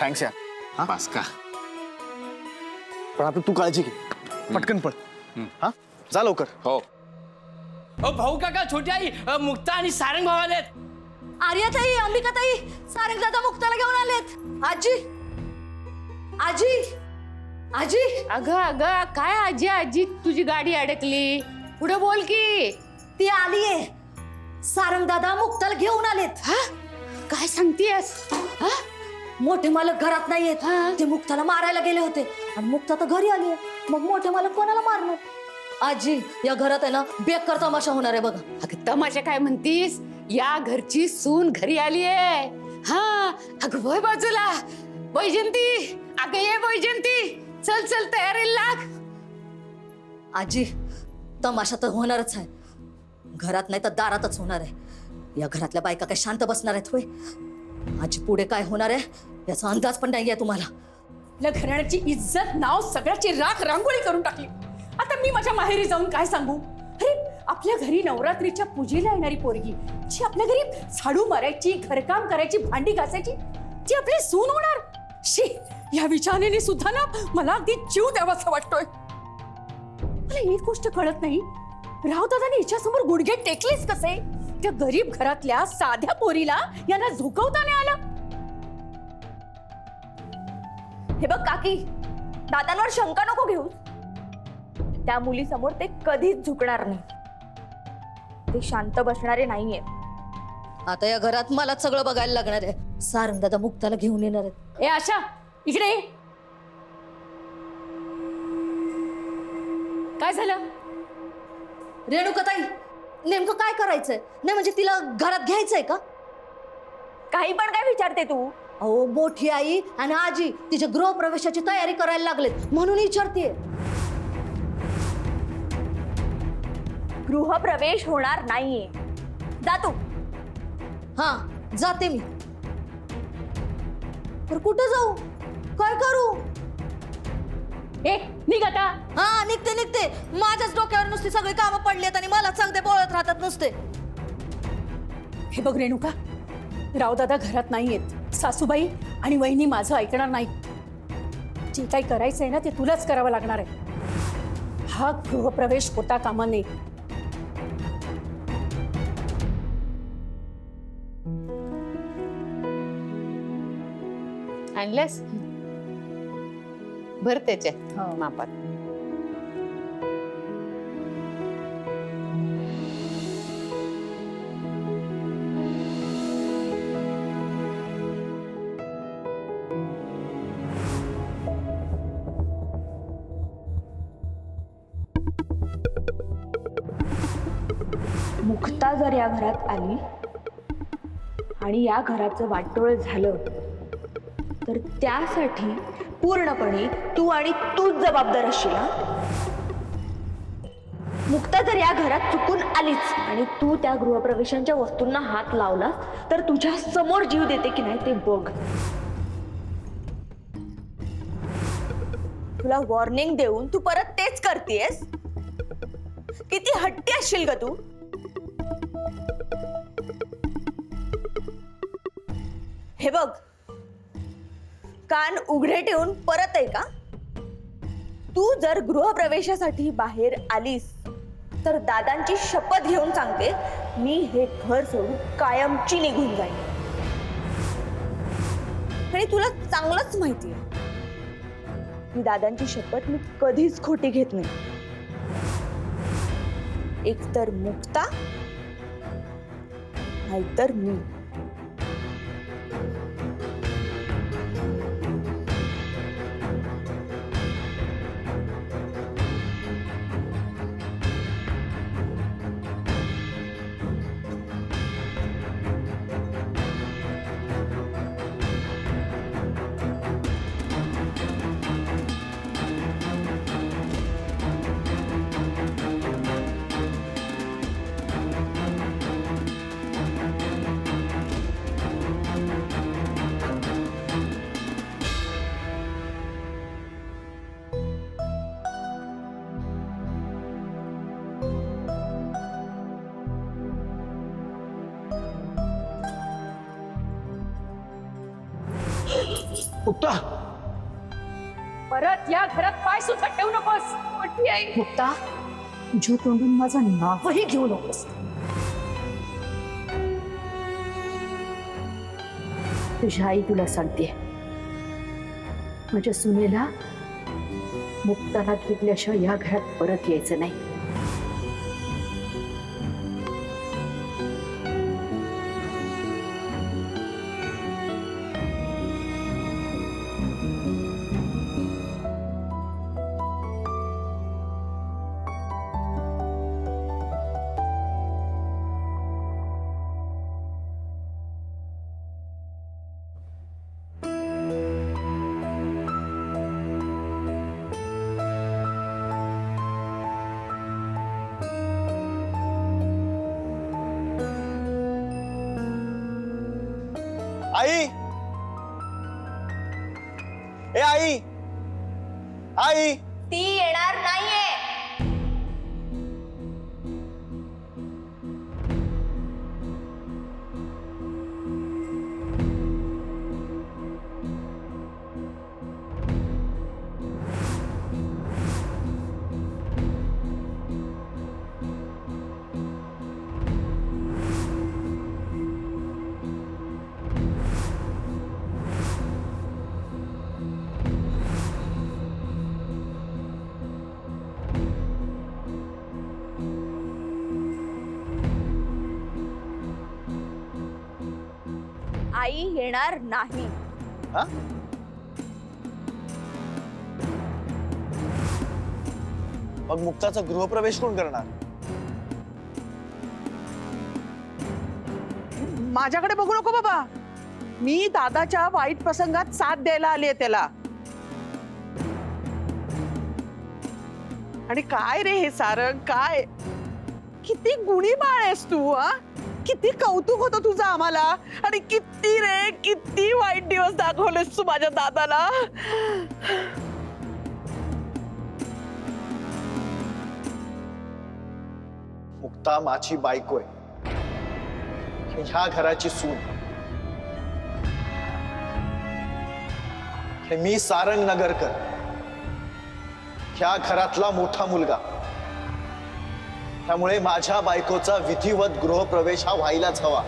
Thanks यार. बस का? पण आता तू काळजी घे, पटकन पळ. हा, जा लवकर. हो. भाऊ काका, छोटी आई, मुक्ता आणि सारंग भाऊ आलेत. आर्याताई, अंबिकाताई, सारंग दादा मुक्ताला घेऊन आलेत. आजी, आजी, आजी. अगं अगं, काय आजी आजी तुझी गाडी अडकली, पुढे बोल की. ती आलीये. सारंग दादा मुक्ताला घेऊन आलेत. हा, काय सांगतेस? हा, मोठे मालक घरात नाहीयेत. हा. ते मुक्ताला मारायला गेले होते आणि मुक्ता तर घरी आलीये. मग मोठे मालक कोणाला मारणार? आजी, या घरात आहे ना बेकार तमाशा होणार आहे बघा. अगं तमाशा काय म्हणतीस? या घरची सून घरी आलीये. हा, अगं वय बाजूला. वैजंती, अगं ये वैजंती, चल चल तयारीला लाग. आजी, तमाशा तर होणारच आहे. घरात नाही तर दारातच होणार आहे. या घरातल्या बायका काय शांत बसणार आहेत होय? आजी, पुढे काय होणार आहे याचा अंदाज पण नाहीये तुम्हाला. आपल्या घराण्याची इज्जत, नाव सगळ्याची राख रांगोळी करून टाकली. आता मी माझ्या माहेरी जाऊन काय सांगू? अरे, आपल्या घरी नवरात्रीच्या पूजेला येणारी पोरगी, जी आपल्या घरी झाडू मारायची, घरकाम करायची, भांडी घासायची, जी आपली सून होणार. शी, या विचाराने सुद्धा ना मला अगदी जीव द्यावासा वाटतोय. मला एक गोष्ट कळत नाही, रावदादाने हिच्यासमोर गुडघे टेकलेच कसे? त्या गरीब घरातल्या साध्या पोरीला यांना झुकवता नाही आलं. हे बघ काकी, दादांवर शंका नको घेऊ. त्या मुलीसमोर ते कधीच झुकणार नाही. ते शांत बसणारे नाहीये. आता या घरात मलाच सगळं बघायला लागणार आहे. सारंग दादा मुक्ताला घेऊन येणार आहेत. ए आशा, इकडे ये. काय झालं? रेणुकाताई, नेमकं काय करायचंय? नाही म्हणजे तिला घरात घ्यायचंय का? काही पण काय विचारते तू? अहो, मोठी आई आणि आजी तिच्या गृहप्रवेशाची तयारी करायला लागलेत म्हणून विचारतेय. गृहप्रवेश होणार नाहीये. जा तू. हा, जाते मी. पर कुठं जाऊ? काय करू? ए, निघ आता. हा, निघते निघते. माझ्याच डोक्यावर नुसती सगळी कामं पडलीत आणि मला सांगते बोलत राहतात नुसते. हे बघ रेणुका, रावदादा घरात नाहीयेत. सासूबाई आणि वहिनी माझं ऐकणार नाही. जे काही करायचंय ना ते तुलाच करावं लागणार आहे. हा गृहप्रवेश होता कामा नये. आणल्यास भर त्याच्या मापात. मुक्ता जर या घरात आली आणि या घराचं वाटोळ झालं तर त्यासाठी पूर्णपणे तू आणि तूच जबाबदार असशील. मुक्ता जर या घरात चुकून आलीच आणि तू त्या गृहप्रवेशांच्या वस्तूंना हात लावलास तर तुझ्या समोर जीव देते की नाही ते बघ. तुला वॉर्निंग देऊन तू परत तेच करतेस? किती हट्टी असशील ग तू? हे बघ, कान उघडे ठेवून परत आहे का? तू जर गृहप्रवेशासाठी बाहेर आलीस तर दादांची शपथ घेऊन सांगते, मी हे घर सोडून कायमची निघून जाईन. आणि तुला चांगलंच माहिती आहे, मी दादांची शपथ मी कधीच खोटी घेत नाही. एकतर मुक्ता नाहीतर मी. मुक्ता परत या घरात पाय सुद्धा ठेवू नकोस मोठी आई. मुक्ता तुझ्या तोंडून माझं नावही घेऊ नकोस. तुझी आई तुला सांगते, माझ्या सुनेला मुक्ताला घेतल्याशिवाय या घरात परत यायचं नाही. आई, ए आई, आई. ती येणार नाहीये. आई येणार नाही. हा? मग मुक्ताचा गृहप्रवेश कोण करणार? माझ्याकडे बघू नको बाबा. मी दादाच्या वाईट प्रसंगात साथ द्यायला आली आहे त्याला. आणि काय रे हे सारंग, काय किती गुणी बाळ आहेस तू. हा, किती कौतुक होतं तुझं आम्हाला. आणि किती रे किती वाईट दिवस दाखवलेस तू माझ्या दादाला. मुक्ता माझी बायको आहे, ह्या घराची सून. हे मी सारंग नगरकर, ह्या घरातला मोठा मुलगा. त्यामुळे माझ्या बायकोचा विधिवत गृहप्रवेश हा व्हायलाच हवा.